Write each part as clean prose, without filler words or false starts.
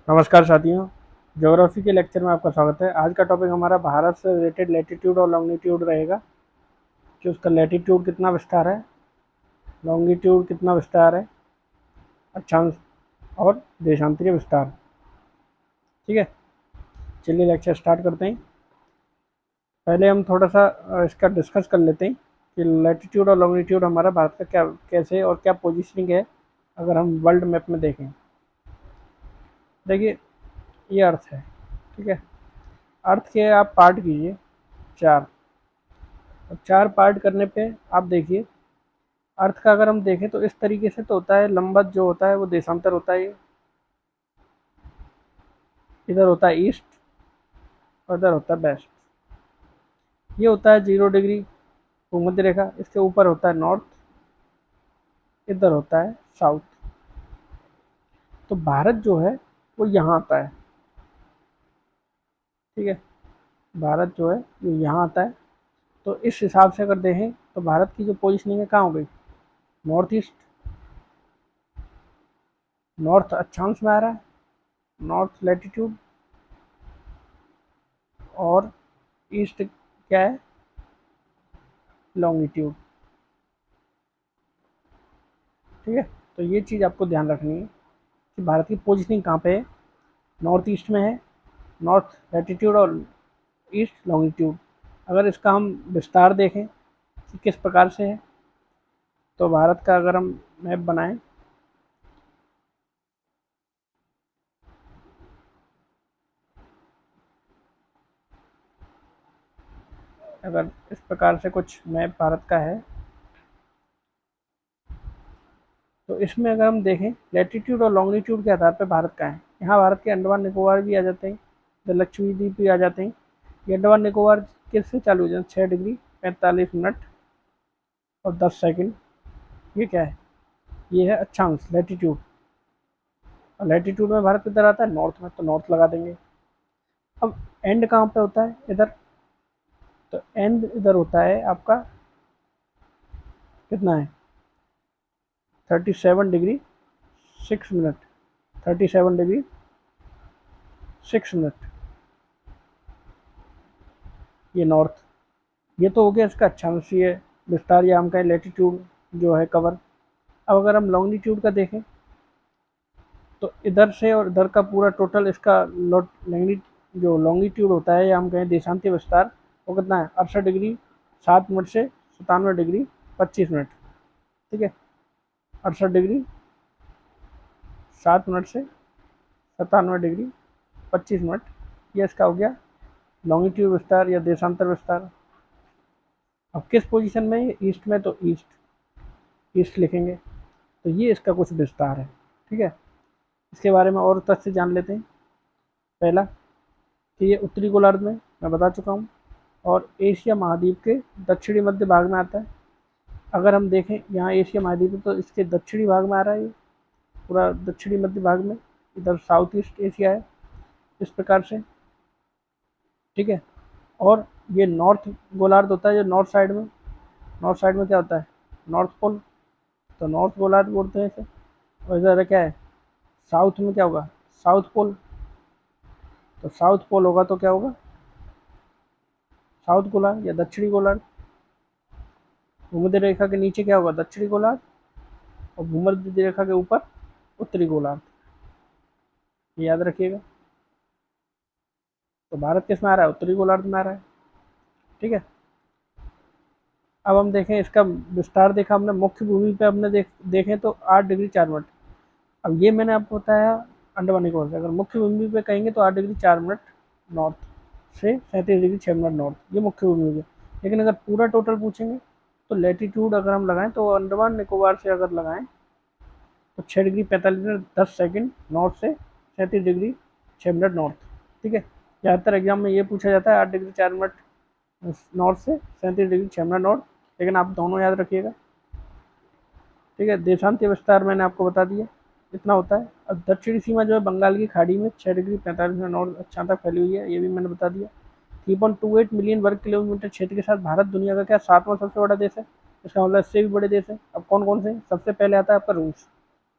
नमस्कार साथियों। ज्योग्राफी के लेक्चर में आपका स्वागत है। आज का टॉपिक हमारा भारत से रिलेटेड लैटिट्यूड और लॉन्गिट्यूड रहेगा कि उसका लैटिट्यूड कितना विस्तार है, लॉन्गिट्यूड कितना विस्तार है, अक्षांश और देशांतरीय विस्तार। ठीक है, चलिए लेक्चर स्टार्ट करते हैं। पहले हम थोड़ा सा इसका डिस्कस कर लेते हैं कि लैटिट्यूड और लॉन्गिट्यूड हमारा भारत का क्या कैसे और क्या पोजिशनिंग है अगर हम वर्ल्ड मैप में देखें। देखिए, ये अर्थ है। ठीक है, अर्थ के आप पार्ट कीजिए चार। और चार पार्ट करने पे आप देखिए, अर्थ का अगर हम देखें तो इस तरीके से तो होता है। लंबवत जो होता है वो देशांतर होता है, इधर होता है ईस्ट और इधर होता है वेस्ट। ये होता है 0 डिग्री भूमध्य रेखा, इसके ऊपर होता है नॉर्थ, इधर होता है साउथ। तो भारत जो है वो यहाँ आता है। ठीक है, भारत जो है वो यहाँ आता है। तो इस हिसाब से अगर देखें तो भारत की जो पोजिशनिंग है कहाँ हो गई, नॉर्थ ईस्ट, नॉर्थ अक्षांश में आ रहा है, नॉर्थ लैटिट्यूड, और ईस्ट क्या है, लॉन्गिट्यूड। ठीक है, तो ये चीज़ आपको ध्यान रखनी है कि भारत की पोजीशनिंग कहाँ पे है। नॉर्थ ईस्ट में है, नॉर्थ लैटिट्यूड और ईस्ट लॉन्गिट्यूड। अगर इसका हम विस्तार देखें कि किस प्रकार से है, तो भारत का अगर हम मैप बनाएं, अगर इस प्रकार से कुछ मैप भारत का है, तो इसमें अगर हम देखें लैटिट्यूड और लॉन्गिट्यूड के आधार पर भारत का है। यहाँ भारत के अंडमान निकोबार भी आ जाते हैं, तो लक्षद्वीप भी आ जाते हैं। ये अंडमान निकोबार किससे चालू हो जाते हैं, 6 डिग्री 45 मिनट और 10 सेकंड। ये क्या है, ये है अक्षांश लैटिट्यूड। और लैटिट्यूड में भारत किधर आता है, नॉर्थ में, तो नॉर्थ लगा देंगे। अब एंड कहाँ पे होता है, इधर। तो एंड इधर होता है आपका, कितना है, 37 डिग्री 6 मिनट, 37 डिग्री 6 मिनट। ये नॉर्थ, ये तो हो गया इसका अक्षांशीय विस्तार, या हम कहें लैटिट्यूड जो है कवर। अब अगर हम लॉन्गिट्यूड का देखें तो इधर से और इधर का पूरा टोटल इसका जो लॉन्गिट्यूड होता है, या हम कहें देशांतीय विस्तार, वो कितना है, 68 डिग्री 7 मिनट से 97 डिग्री 25 मिनट। ठीक है, 68 डिग्री 7 मिनट से 97 डिग्री 25 मिनट। ये इसका हो गया लॉन्गिट्यूड विस्तार या देशांतर विस्तार। अब किस पोजीशन में है, ईस्ट में, तो ईस्ट, ईस्ट लिखेंगे। तो ये इसका कुछ विस्तार है। ठीक है, इसके बारे में और तथ्य जान लेते हैं। पहला कि ये उत्तरी गोलार्ध में, मैं बता चुका हूँ, और एशिया महाद्वीप के दक्षिणी मध्य भाग में आता है। अगर हम देखें यहाँ एशिया महाद्वीप है, तो इसके दक्षिणी भाग में आ रहा है, ये पूरा दक्षिणी मध्य भाग में। इधर साउथ ईस्ट एशिया है, इस प्रकार से। ठीक है, और ये नॉर्थ गोलार्ध होता है जो नॉर्थ साइड में, नॉर्थ साइड में क्या होता है, नॉर्थ पोल, तो नॉर्थ गोलार्ध बोलते हैं इसे। और इधर क्या है, साउथ में क्या होगा, साउथ पोल। तो साउथ पोल होगा तो क्या होगा, साउथ गोलार्ध या दक्षिणी गोलार्ध। भूमध्य रेखा के नीचे क्या होगा, दक्षिणी गोलार्ध, और भूमध्य रेखा के ऊपर उत्तरी गोलार्ध। ये याद रखिएगा। तो भारत किस में आ रहा है, उत्तरी गोलार्ध में आ रहा है। ठीक है, अब हम देखें इसका विस्तार, देखा हमने मुख्य भूमि पे, हमने देखें तो 8 डिग्री 4 मिनट। अब ये मैंने आपको बताया अंडमान निकोबार से। अगर मुख्य भूमि पे कहेंगे तो 8 डिग्री 4 मिनट नॉर्थ से 37 डिग्री 6 मिनट नॉर्थ, ये मुख्य भूमि है। लेकिन अगर पूरा टोटल पूछेंगे तो लैटिट्यूड अगर हम लगाएं, तो अंडमान निकोबार से अगर लगाएं तो 6 डिग्री 45 मिनट 10 सेकंड नॉर्थ से 37 डिग्री 6 मिनट नॉर्थ। ठीक है, ज़्यादातर एग्जाम में ये पूछा जाता है 8 डिग्री 4 मिनट नॉर्थ से 37 डिग्री 6 मिनट नॉर्थ, लेकिन आप दोनों याद रखिएगा। ठीक है, देशांतीय विस्तार मैंने आपको बता दिया, इतना होता है। अब दक्षिणी सीमा जो है बंगाल की खाड़ी में 6 डिग्री 45 मिनट नॉर्थ अक्षांश तक फैली हुई है, ये भी मैंने बता दिया। 3.28 मिलियन वर्ग किलोमीटर क्षेत्र के साथ भारत दुनिया का क्या, सातवां सबसे बड़ा देश है। इसका मतलब इससे भी बड़े देश है। अब कौन कौन से, सबसे पहले आता है आपका रूस,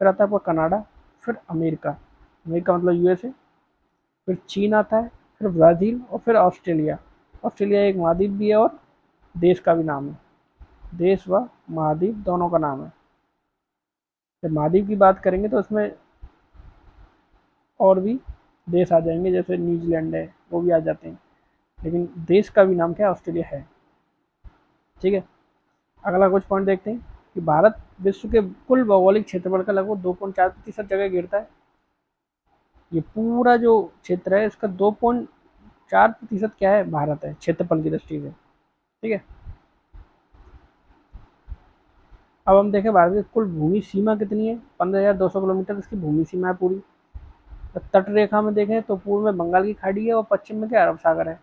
फिर आता है आपका कनाडा, फिर अमेरिका। अमेरिका मतलब यूएसए, फिर चीन आता है, फिर ब्राज़ील और फिर ऑस्ट्रेलिया। ऑस्ट्रेलिया एक महाद्वीप भी है और देश का भी नाम है। देश व महाद्वीप दोनों का नाम है। जब महाद्वीप की बात करेंगे तो उसमें और भी देश आ जाएंगे, जैसे न्यूजीलैंड है, वो भी आ जाते हैं, लेकिन देश का भी नाम क्या है, ऑस्ट्रेलिया है। ठीक है, अगला कुछ पॉइंट देखते हैं कि भारत विश्व के कुल भौगोलिक क्षेत्रफल का लगभग 2.4% जगह घेरता है। ये पूरा जो क्षेत्र है इसका 2.4% क्या है, भारत है, क्षेत्रफल की दृष्टि से। ठीक है, अब हम देखें भारत की कुल भूमि सीमा कितनी है, 15,200 किलोमीटर इसकी भूमि सीमा है पूरी। तट रेखा में देखें तो पूर्व में बंगाल की खाड़ी है और पश्चिम में क्या, अरब सागर है।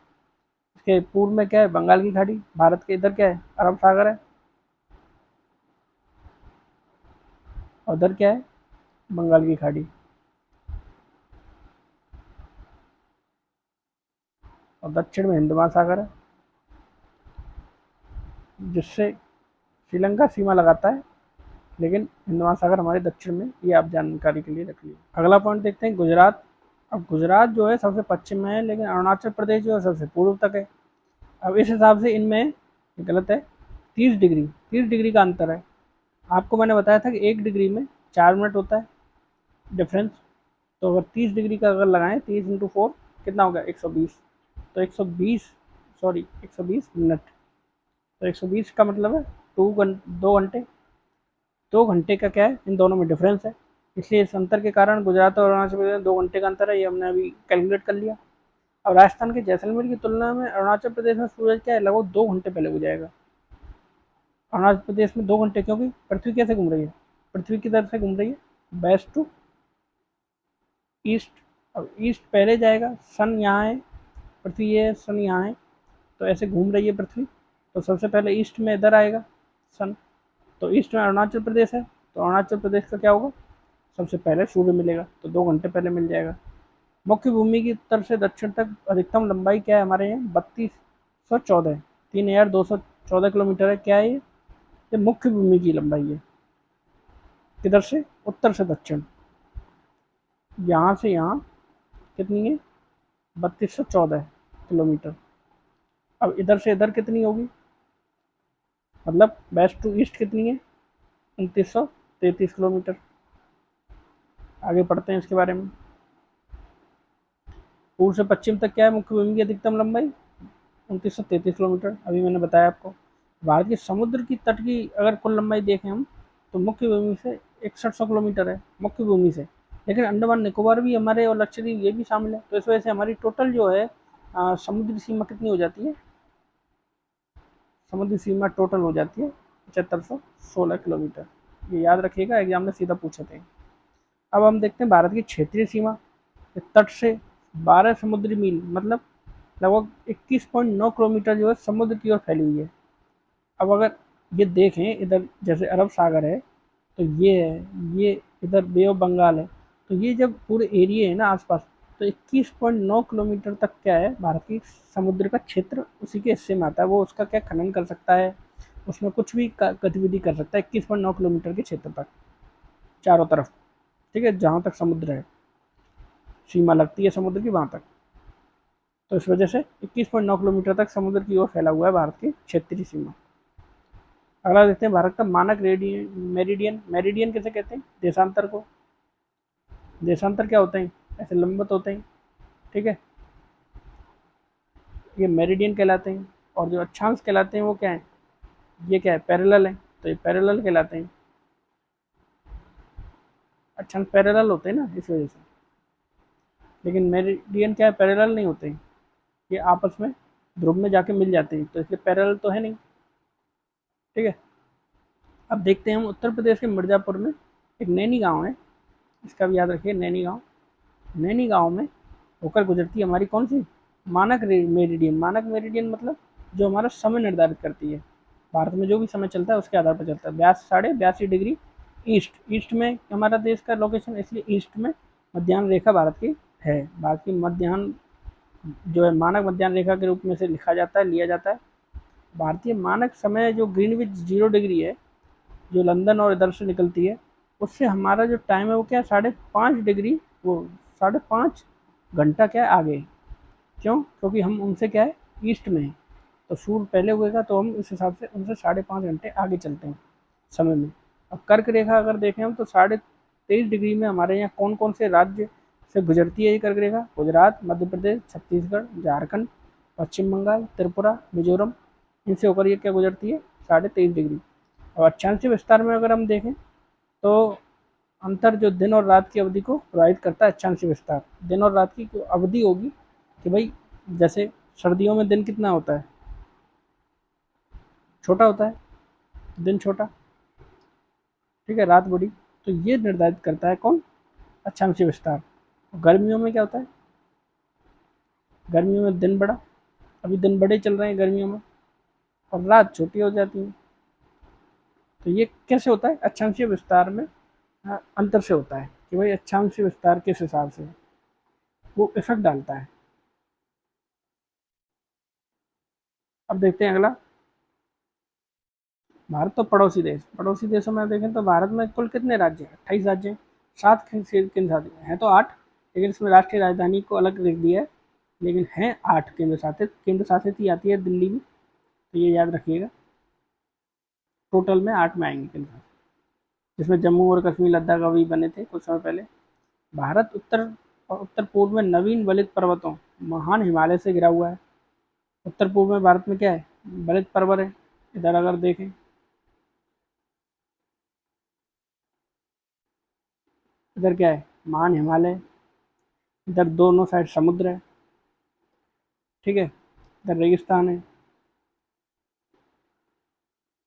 इसके पूर्व में क्या है, बंगाल की खाड़ी, भारत के इधर क्या है, अरब सागर है, और उधर क्या है, बंगाल की खाड़ी, और दक्षिण में हिंद महासागर है, जिससे श्रीलंका सीमा लगाता है, लेकिन हिंद महासागर हमारे दक्षिण में, ये आप जानकारी के लिए रख लीजिए। अगला पॉइंट देखते हैं गुजरात। अब गुजरात जो है सबसे पश्चिम में है, लेकिन अरुणाचल प्रदेश जो है सबसे पूर्व तक है। अब इस हिसाब से इनमें गलत है, 30 डिग्री का अंतर है। आपको मैंने बताया था कि 1 डिग्री में 4 मिनट होता है डिफरेंस। तो अगर 30 डिग्री का अगर लगाएं, 30 × 4 कितना होगा, 120। तो 120, सॉरी 120 मिनट। तो 120 का मतलब है 2 घंटे। 2 घंटे का क्या है, इन दोनों में डिफरेंस है, इसलिए इस अंतर के कारण गुजरात और अरुणाचल प्रदेश में 2 घंटे का अंतर है, ये हमने अभी कैलकुलेट कर लिया। अब राजस्थान के जैसलमेर की तुलना में अरुणाचल प्रदेश में सूरज क्या है, लगभग 2 घंटे पहले हो जाएगा। अरुणाचल प्रदेश में 2 घंटे, क्योंकि पृथ्वी कैसे घूम रही है, पृथ्वी की तरफ से घूम रही है, वेस्ट टू ईस्ट। अब ईस्ट पहले जाएगा, सन यहाँ है, पृथ्वी ये है, सन यहाँ है, तो ऐसे घूम रही है पृथ्वी, तो सबसे पहले ईस्ट में इधर आएगा सन। तो ईस्ट में अरुणाचल प्रदेश है, तो अरुणाचल प्रदेश का क्या होगा, सबसे पहले सूर्य मिलेगा, तो 2 घंटे पहले मिल जाएगा। मुख्य भूमि की उत्तर से दक्षिण तक अधिकतम लंबाई क्या है हमारे यहाँ, 3214, 3214 किलोमीटर है। क्या है ये मुख्य भूमि की लंबाई है, किधर से, उत्तर से दक्षिण, यहाँ से यहाँ कितनी है, 3214 किलोमीटर। अब इधर से इधर कितनी होगी, मतलब वेस्ट टू ईस्ट कितनी है, 2933 किलोमीटर। आगे पढ़ते हैं इसके बारे में। पूर्व से पश्चिम तक क्या है मुख्य भूमि की अधिकतम लंबाई, 2933 किलोमीटर, अभी मैंने बताया आपको। भारत के समुद्र की तट की अगर कुल लंबाई देखें हम, तो मुख्य भूमि से 6100 किलोमीटर है, मुख्य भूमि से। लेकिन अंडमान निकोबार भी हमारे और लक्षद्वीप ये भी शामिल है, तो इस वजह से हमारी टोटल जो है समुद्री सीमा कितनी हो जाती है, समुद्री सीमा टोटल हो जाती है 7516 किलोमीटर। ये याद रखिएगा, एग्जाम में सीधा पूछे थे। अब हम देखते हैं भारत की क्षेत्रीय सीमा। तट से 12 समुद्री मील, मतलब लगभग 21.9 किलोमीटर जो है समुद्र की ओर फैली हुई है। अब अगर ये देखें, इधर जैसे अरब सागर है, तो ये है, ये इधर बे ऑफ बंगाल है, तो ये जब पूरे एरिया है ना आसपास, तो 21.9 किलोमीटर तक क्या है, भारत की समुद्र का क्षेत्र उसी के हिस्से में आता है। वो उसका क्या खनन कर सकता है, उसमें कुछ भी गतिविधि कर सकता है 21.9 किलोमीटर के क्षेत्र तक, चारों तरफ। ठीक है, जहाँ तक समुद्र है, सीमा लगती है समुद्र की वहाँ तक। तो इस वजह से 21.9 किलोमीटर तक समुद्र की ओर फैला हुआ है भारत की क्षेत्रीय सीमा। अगला देखते हैं भारत का मानक मेरिडियन। मेरिडियन किसे कहते हैं, देशांतर को। देशांतर क्या होते हैं, ऐसे लंबवत होते हैं। ठीक है, ये मेरिडियन कहलाते हैं। और जो अक्षांश कहलाते हैं वो क्या है, ये क्या है, पैरेलल है, तो ये पैरेलल कहलाते हैं। अक्षांश पैरेलल होते हैं ना, इस वजह से। लेकिन मेरिडियन क्या है, पैरेलल नहीं होते हैं, ये आपस में ध्रुव में जाके मिल जाते हैं, तो इसलिए पैरेलल तो है नहीं। ठीक है, अब देखते हैं हम उत्तर प्रदेश के मिर्ज़ापुर में एक नैनी गांव है, इसका भी याद रखिए, नैनी गांव। नैनी गांव में होकर गुजरती है हमारी कौन सी, मानक मेरिडियन। मानक मेरिडियन मतलब जो हमारा समय निर्धारित करती है, भारत में जो भी समय चलता है उसके आधार पर चलता है। 82.82 डिग्री ईस्ट, ईस्ट में हमारा देश का लोकेशन, इसलिए ईस्ट में मध्याह्न रेखा भारत की है। भारत की मध्याह्न जो है मानक मध्याह्न रेखा के रूप में से लिखा जाता है, लिया जाता है। भारतीय मानक समय जो ग्रीनविच 0 डिग्री है, जो लंदन और इधर से निकलती है, उससे हमारा जो टाइम है वो क्या है, 5.5 डिग्री, वो 5.5 घंटा क्या है आगे। क्यों? क्योंकि हम उनसे क्या है ईस्ट में हैं, तो सूर्य पहले उगेगा तो हम इस हिसाब से उनसे 5.5 घंटे आगे चलते हैं समय में। अब कर्क रेखा अगर देखें हम तो 23.5 डिग्री में हमारे यहाँ कौन कौन से राज्य से गुजरती है ये कर्क रेखा? गुजरात, मध्य प्रदेश, छत्तीसगढ़, झारखंड, पश्चिम बंगाल, त्रिपुरा, मिजोरम, इनसे होकर ये क्या गुजरती है 23.5 डिग्री। और अक्षांशीय विस्तार में अगर हम देखें तो अंतर जो दिन और रात की अवधि को प्रभावित करता है अक्षांशीय विस्तार। दिन और रात की जो अवधि होगी कि भाई जैसे सर्दियों में दिन कितना होता है, छोटा होता है, दिन छोटा, ठीक है, रात बड़ी, तो ये निर्धारित करता है कौन? अक्षांशीय विस्तार। गर्मियों में क्या होता है? गर्मियों में दिन बड़ा, अभी दिन बड़े चल रहे हैं गर्मियों में, और रात छोटी हो जाती है। तो ये कैसे होता है? अक्षांशीय विस्तार में अंतर से होता है कि भाई अक्षांशीय विस्तार किस हिसाब से वो इफेक्ट डालता है। अब देखते हैं अगला, भारत तो पड़ोसी देश, पड़ोसी देशों में देखें तो भारत में कुल कितने राज्य हैं? 28 राज्य हैं। 7 केंद्र शासित हैं तो 8, लेकिन इसमें राष्ट्रीय राजधानी को अलग लिख दिया है, लेकिन हैं 8 केंद्र शासित। केंद्र शासित ही आती है दिल्ली भी, तो ये याद रखिएगा। टोटल में 8 में आएंगे केंद्र शासित, जिसमें जम्मू और कश्मीर लद्दाख अभी बने थे कुछ समय पहले। भारत उत्तर और उत्तर पूर्व में नवीन वलित पर्वतों महान हिमालय से घिरा हुआ है। उत्तर पूर्व में भारत में क्या है? वलित पर्वत है। इधर अगर देखें, इधर क्या है? महान हिमालय। इधर दोनों साइड समुद्र है, ठीक है, इधर रेगिस्तान है।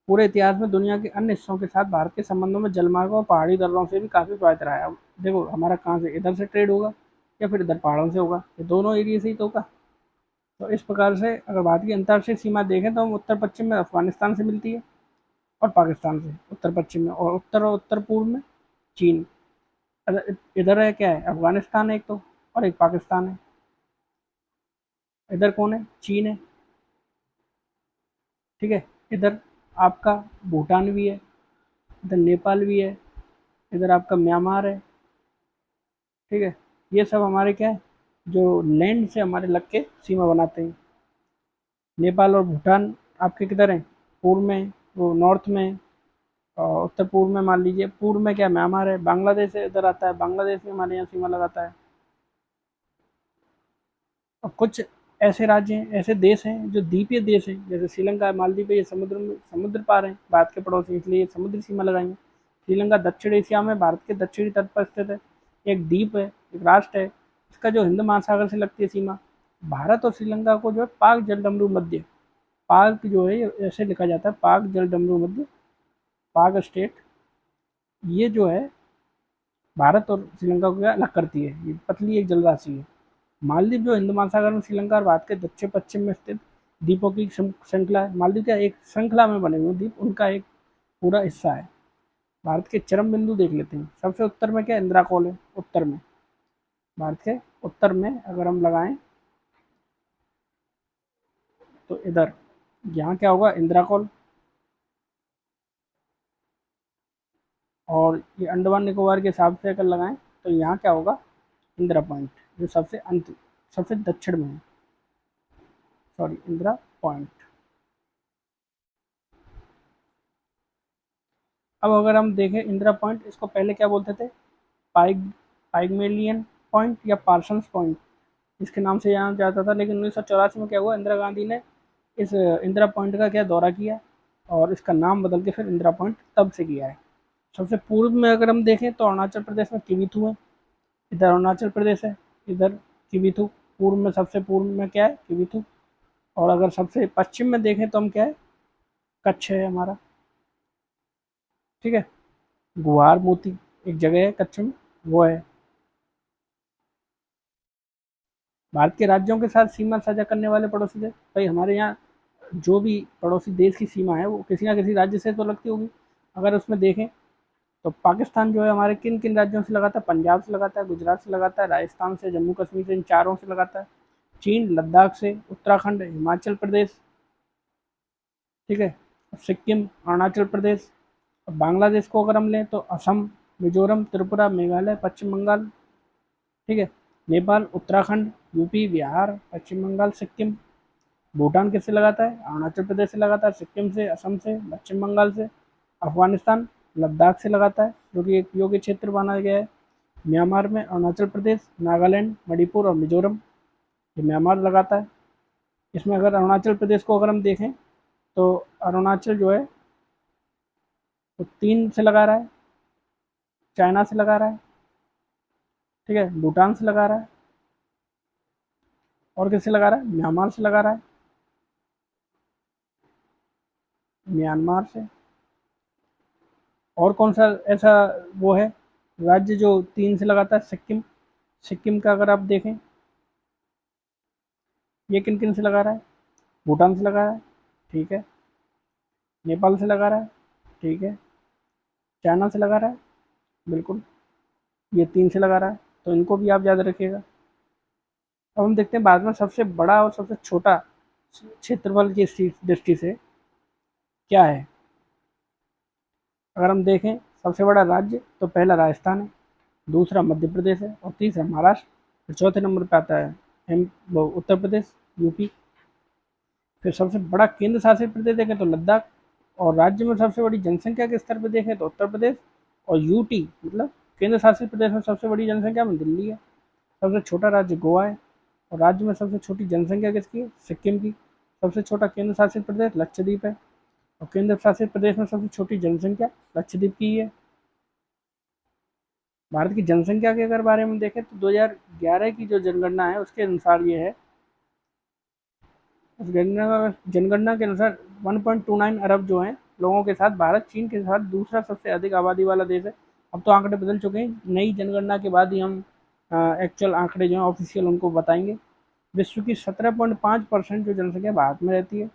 पूरे इतिहास में दुनिया के अन्य हिस्सों के साथ भारत के संबंधों में जलमार्गों और पहाड़ी दर्रों से भी काफी प्रभावित रहा है। अब देखो हमारा कहाँ से, इधर से ट्रेड होगा या फिर इधर पहाड़ों से होगा, ये दोनों एरिया से ही तो होगा। तो इस प्रकार से अगर भारत की अंतर्राष्ट्रीय सीमा देखें तो हम उत्तर पश्चिम में अफगानिस्तान से मिलती है और पाकिस्तान से उत्तर पश्चिम में, और उत्तर पूर्व में चीन। इधर है क्या है? अफगानिस्तान है एक तो, और एक पाकिस्तान है। इधर कौन है? चीन है, ठीक है। इधर आपका भूटान भी है, इधर नेपाल भी है, इधर आपका म्यांमार है, ठीक है। ये सब हमारे क्या है, जो लैंड से हमारे लग के सीमा बनाते हैं। नेपाल और भूटान आपके किधर हैं? पूर्व में, वो नॉर्थ में। और उत्तर पूर्व में मान लीजिए, पूर्व में क्या म्यांमार है। बांग्लादेश इधर आता है, बांग्लादेश में हमारे यहाँ सीमा लगाता है। और कुछ ऐसे राज्य हैं, ऐसे देश हैं जो द्वीपीय देश हैं, जैसे श्रीलंका, मालदीव, ये समुद्र में समुद्र पार हैं भारत के पड़ोसी, इसलिए समुद्री सीमा लगाएंगे। श्रीलंका दक्षिण एशिया में भारत के दक्षिणी तट पर स्थित है, एक द्वीप है, एक राष्ट्र है। इसका जो हिंद महासागर से लगती है सीमा, भारत और श्रीलंका को जो है पाक जलडमरू मध्य, पाक जो है ऐसे लिखा जाता है, पाक जलडमरू मध्य, पाक स्टेट, ये जो है भारत और श्रीलंका को अलग करती है। ये पतली एक जलराशि है। मालदीव जो हिंद महासागर में श्रीलंका और भारत के दक्षिण पश्चिम में स्थित द्वीपों की श्रृंखला है। मालदीव क्या एक श्रृंखला में बने हुए द्वीप, उनका एक पूरा हिस्सा है। भारत के चरम बिंदु देख लेते हैं। सबसे उत्तर में क्या इंदिरा कॉल है, उत्तर में, भारत के उत्तर में अगर हम लगाएं तो इधर, यहाँ क्या होगा? इंदिरा कॉल। और ये अंडमान निकोबार के हिसाब से अगर लगाएं तो यहाँ क्या होगा? इंदिरा पॉइंट, जो सबसे अंत, सबसे दक्षिण में है, सॉरी इंदिरा पॉइंट। अब अगर हम देखें इंदिरा पॉइंट, इसको पहले क्या बोलते थे? पाइग पाइगमेलियन पॉइंट या पार्सन्स पॉइंट, इसके नाम से जाना जाता था। लेकिन 1984 में क्या हुआ? इंदिरा गांधी ने इस इंदिरा पॉइंट का क्या दौरा किया, और इसका नाम बदल के फिर इंदिरा पॉइंट तब से किया है। सबसे पूर्व में अगर हम देखें तो अरुणाचल प्रदेश में किविथु है, इधर अरुणाचल प्रदेश है, इधर किविथु। पूर्व में, सबसे पूर्व में क्या है? किविथु। और अगर सबसे पश्चिम में देखें तो हम क्या है? कच्छ है हमारा, ठीक है। गुहार मोती एक जगह है कच्छ में, वो है। भारत के राज्यों के साथ सीमा साझा करने वाले पड़ोसी देश, भाई हमारे यहाँ जो भी पड़ोसी देश की सीमा है वो किसी ना किसी राज्य से तो लगती होगी। अगर उसमें देखें तो पाकिस्तान जो है हमारे किन किन राज्यों से लगाता है? पंजाब से लगाता है, गुजरात से लगाता है, राजस्थान से, जम्मू कश्मीर से, इन चारों से लगाता है। चीन लद्दाख से, उत्तराखंड, हिमाचल प्रदेश, ठीक है, सिक्किम, अरुणाचल प्रदेश। और बांग्लादेश को अगर हम लें तो असम, मिजोरम, त्रिपुरा, मेघालय, पश्चिम बंगाल, ठीक है। नेपाल, उत्तराखंड, यूपी, बिहार, पश्चिम बंगाल, सिक्किम। भूटान किससे लगाता है? अरुणाचल प्रदेश से लगाता है, सिक्किम से, असम से, पश्चिम बंगाल से। अफगानिस्तान लद्दाख से लगाता है, जो कि एक योग्य क्षेत्र माना गया है। म्यांमार में अरुणाचल प्रदेश, नागालैंड, मणिपुर और मिजोरम, ये म्यांमार लगाता है। इसमें अगर अरुणाचल प्रदेश को अगर हम देखें तो अरुणाचल जो है वो 3 से लगा रहा है, चाइना से लगा रहा है, ठीक है, भूटान से लगा रहा है, और किससे लगा रहा है? म्यांमार से लगा रहा है, म्यांमार से। और कौन सा ऐसा वो है राज्य जो 3 से लगाता है? सिक्किम। सिक्किम का अगर आप देखें, ये किन किन से लगा रहा है? भूटान से लगा रहा है, ठीक है, नेपाल से लगा रहा है, ठीक है, चाइना से लगा रहा है, बिल्कुल, ये 3 से लगा रहा है, तो इनको भी आप याद रखिएगा। अब हम देखते हैं भारत में सबसे बड़ा और सबसे छोटा क्षेत्रफल की दृष्टि से क्या है। अगर हम देखें सबसे बड़ा राज्य तो पहला राजस्थान है, दूसरा मध्य प्रदेश है और तीसरा महाराष्ट्र, फिर चौथे नंबर पे आता है उत्तर प्रदेश, यूपी। फिर सबसे बड़ा केंद्र शासित प्रदेश देखें तो लद्दाख, और राज्य में सबसे बड़ी जनसंख्या के स्तर पर देखें तो उत्तर प्रदेश, और यूटी मतलब केंद्र शासित प्रदेश में सबसे बड़ी जनसंख्या में दिल्ली है। सबसे छोटा राज्य गोवा है, और राज्य में सबसे छोटी जनसंख्या किसकी है? सिक्किम की। सबसे छोटा केंद्र शासित प्रदेश लक्षद्वीप है, और केंद्र शासित प्रदेश में सबसे छोटी जनसंख्या लक्षद्वीप की है। भारत की जनसंख्या के अगर बारे में देखें तो 2011 की जो जनगणना है उसके अनुसार ये है, उस जनगणना के अनुसार 1.29 अरब जो हैं लोगों के साथ भारत चीन के साथ दूसरा सबसे अधिक आबादी वाला देश है। अब तो आंकड़े बदल चुके हैं, नई जनगणना के बाद ही हम एक्चुअल आंकड़े जो हैं ऑफिशियल उनको बताएंगे। विश्व की 17.5% जो जनसंख्या भारत में रहती है,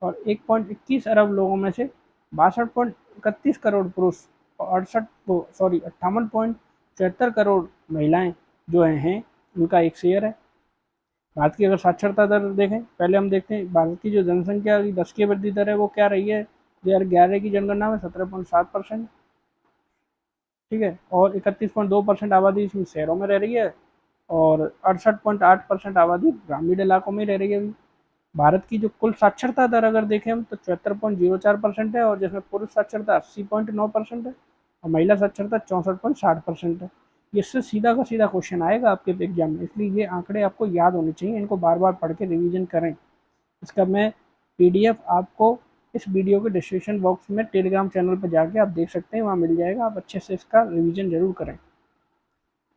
और 1.21 अरब लोगों में से 62.31 करोड़ पुरुष और 58.74 करोड़ महिलाएं जो हैं उनका एक शेयर है। भारत की अगर साक्षरता दर देखें, पहले हम देखते हैं भारत की जो जनसंख्या की 10 की वृद्धि दर है वो क्या रही है 2011 की जनगणना में 17.7%, ठीक है, और 31.2% आबादी इसमें शहरों में रह रही है, और 68.8% आबादी ग्रामीण इलाकों में रह रही है अभी। भारत की जो कुल साक्षरता दर अगर देखें हम तो 74.04% है, और जिसमें पुरुष साक्षरता 80.9% है, और महिला साक्षरता 64.60% है। इससे सीधा का सीधा क्वेश्चन आएगा आपके एग्जाम में, इसलिए ये आंकड़े आपको याद होने चाहिए, इनको बार बार पढ़ के रिवीजन करें। इसका मैं पीडीएफ आपको इस वीडियो के डिस्क्रिप्शन बॉक्स में टेलीग्राम चैनल पर जाके आप देख सकते हैं, वहाँ मिल जाएगा, आप अच्छे से इसका रिवीजन जरूर करें।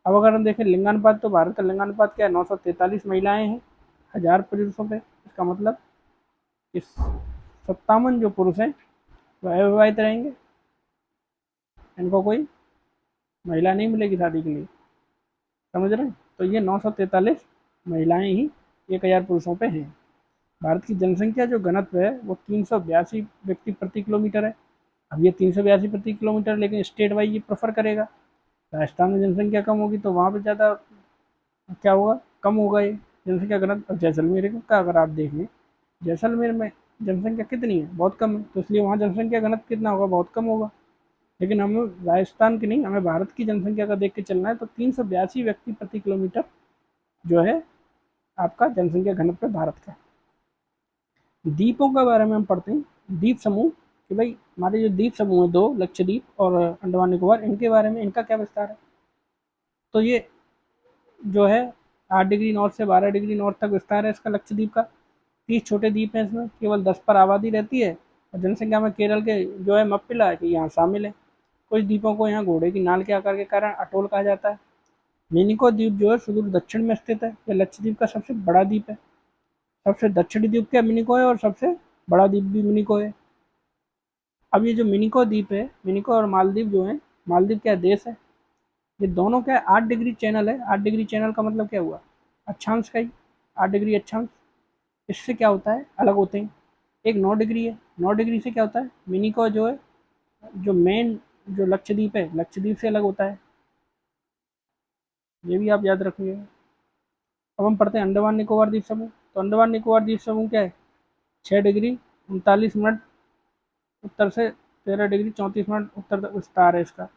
अब अगर हम देखें लिंगानुपात, तो भारत का लिंगानुपात क्या है? 943 महिलाएं हैं 1000 पुरुषों पे। इसका मतलब इस 57 जो पुरुष हैं वह अविवाहित रहेंगे, इनको कोई महिला नहीं मिलेगी शादी के लिए, समझ रहे हैं? तो ये 943 महिलाएं ही 1000 पुरुषों पे हैं। भारत की जनसंख्या जो घनत्व है वो 382 व्यक्ति प्रति किलोमीटर है। अब ये 382 प्रति किलोमीटर, लेकिन स्टेट वाइज ये प्रेफर करेगा। राजस्थान में जनसंख्या कम होगी तो वहाँ पे ज़्यादा क्या होगा? कम होगा ये जनसंख्या घनत्व। जैसलमेर का अगर आप देखें, जैसलमेर में जनसंख्या कितनी है? बहुत कम है, तो इसलिए वहाँ जनसंख्या घनत्व कितना होगा? बहुत कम होगा। लेकिन हमें राजस्थान की नहीं, हमें भारत की जनसंख्या का देख के चलना है, तो 382 व्यक्ति प्रति किलोमीटर जो है आपका जनसंख्या घनत्व है भारत का। द्वीपों के बारे में हम पढ़ते हैं, द्वीप समूह, कि भाई हमारे जो द्वीप समूह है दो, लक्षद्वीप और अंडमान निकोबार, इनके बारे में इनका क्या विस्तार है। तो ये जो है 8 डिग्री नॉर्थ से 12 डिग्री नॉर्थ तक विस्तार है इसका लक्षद्वीप का। 30 छोटे द्वीप हैं, इसमें केवल 10 पर आबादी रहती है, और जनसंख्या में केरल के जो है मप्पिला कि यहाँ शामिल है। कुछ द्वीपों को यहाँ घोड़े की नाल के आकार के कारण अटोल कहा जाता है। मिनिको द्वीप जो है सुदूर दक्षिण में स्थित है, यह लक्षद्वीप का सबसे बड़ा द्वीप है। सबसे दक्षिणी द्वीप क्या मिनिको है, और सबसे बड़ा द्वीप भी मिनिको है। अब ये जो मिनिको द्वीप है, मिनिको और मालदीव जो है, मालदीव क्या देश है, ये दोनों क्या है 8 डिग्री चैनल है। 8 डिग्री चैनल का मतलब क्या हुआ? अक्षांश का ही 8 डिग्री अक्षांश। इससे क्या होता है, अलग होते हैं। एक 9 डिग्री है, 9 डिग्री से क्या होता है, मिनिको जो है, जो मेन जो लक्षद्वीप है, लक्षद्वीप से अलग होता है, ये भी आप याद रखिएगा। अब हम पढ़ते हैं अंडमान निकोबार द्वीप समूह। तो अंडमान निकोबार द्वीप समूह क्या है? 6 डिग्री 39 मिनट उत्तर से 13 डिग्री 34 मिनट उत्तर तक विस्तार है इसका।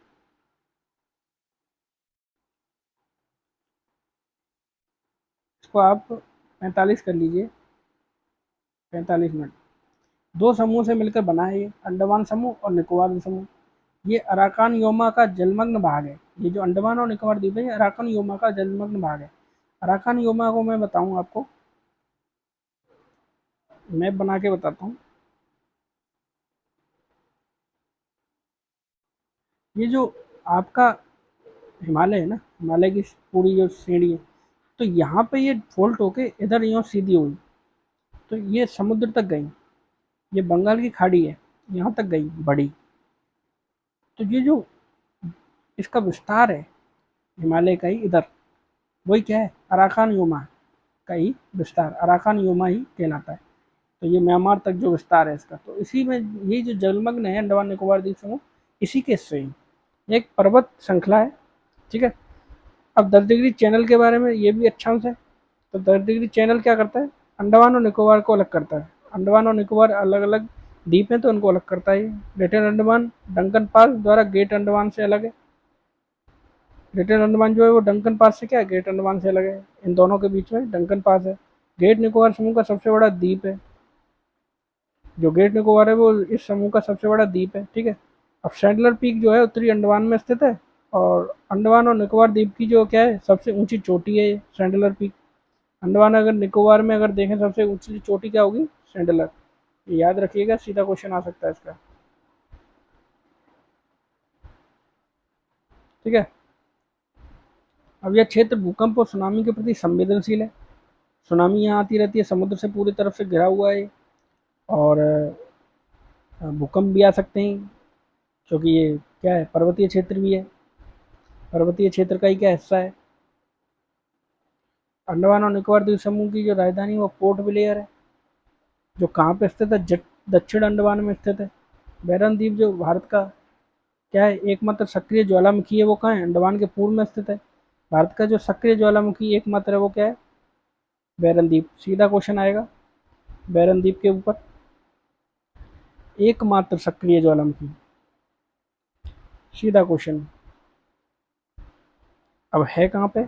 इसको आप 45 कर लीजिए, 45 मिनट। 2 समूह से मिलकर बना है ये, अंडमान समूह और निकोबार समूह। ये अराकान योमा का जलमग्न भाग है। ये जो अंडमान और निकोबार द्वीप है, ये अराकान योमा का जलमग्न भाग है। अराकान योमा को मैं बताऊं आपको, मैप बना के बताता हूँ। ये जो आपका हिमालय है ना, हिमालय की पूरी जो श्रेणी है, तो यहाँ पे ये फोल्ट होके इधर यूँ सीधी हुई, तो ये समुद्र तक गई। ये बंगाल की खाड़ी है, यहाँ तक गई बड़ी। तो ये जो इसका विस्तार है हिमालय का ही इधर, वही क्या है, अराकान योमा का ही विस्तार, अराकान योमा ही कहलाता है। तो ये म्यांमार तक जो विस्तार है इसका, तो इसी में ये जो जलमग्न है अंडमान निकोबार द्वीप समूह, इसी के हिस्से ही एक पर्वत श्रृंखला है। ठीक है। अब 10 डिग्री चैनल के बारे में ये भी अच्छा है। तो 10 डिग्री चैनल क्या करता है, अंडमान और निकोबार को अलग करता है। अंडमान और निकोबार अलग अलग द्वीप हैं, तो उनको अलग करता है। लिटिल अंडमान डंकन पास द्वारा ग्रेट अंडमान से अलग है। लिटिल अंडमान जो है वो डंकन पास से क्या है, ग्रेट अंडमान से अलग है। इन दोनों के बीच में डंकन पास है। ग्रेट निकोबार समूह का सबसे बड़ा द्वीप है। जो ग्रेट निकोबार है वो इस समूह का सबसे बड़ा द्वीप है। ठीक है। अब सैंडलर पीक जो है उत्तरी अंडमान में स्थित है, और अंडमान और निकोबार द्वीप की जो क्या है सबसे ऊंची चोटी है सैंडलर पीक। अंडमान अगर निकोबार में अगर देखें सबसे ऊंची चोटी क्या होगी, सैंडलर। ये याद रखिएगा, सीधा क्वेश्चन आ सकता है इसका। ठीक है। अब यह क्षेत्र भूकंप और सुनामी के प्रति संवेदनशील है। सुनामी यहाँ आती रहती है, समुद्र से पूरी तरफ से घिरा हुआ है, और भूकंप भी आ सकते हैं, क्योंकि ये क्या है, पर्वतीय क्षेत्र भी है, पर्वतीय क्षेत्र का ही क्या हिस्सा है। अंडमान और निकोबार द्वीप समूह की जो राजधानी है वो पोर्ट ब्लेयर है, जो कहाँ पे स्थित है, दक्षिण अंडमान में स्थित है। बैरन द्वीप जो भारत का क्या है एकमात्र सक्रिय ज्वालामुखी है, वो कहाँ है, अंडमान के पूर्व में स्थित है। भारत का जो सक्रिय ज्वालामुखी एकमात्र है वो क्या है, बैरन द्वीप। सीधा क्वेश्चन आएगा बैरन द्वीप के ऊपर, एकमात्र सक्रिय ज्वालामुखी, सीधा क्वेश्चन। अब है कहाँ पे,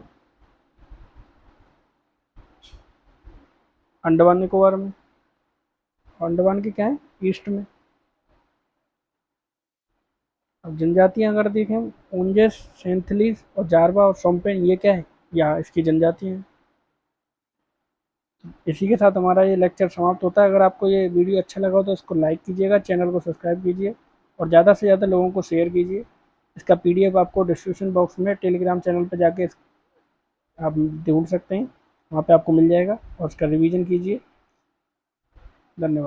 अंडमान निकोबार में। अंडमान के क्या है, ईस्ट में। अब जनजातियां अगर देखें, ओंजेस, सेंथलीज और जारवा और सोम्पेन, ये क्या है, या इसकी जनजातियां हैं। इसी के साथ हमारा ये लेक्चर समाप्त होता है। अगर आपको ये वीडियो अच्छा लगा हो तो इसको लाइक कीजिएगा, चैनल को सब्सक्राइब कीजिए, और ज़्यादा से ज़्यादा लोगों को शेयर कीजिए। इसका पीडीएफ आपको डिस्क्रिप्शन बॉक्स में टेलीग्राम चैनल पर जाके आप ढूंढ सकते हैं, वहाँ पे आपको मिल जाएगा, और उसका रिवीजन कीजिए। धन्यवाद।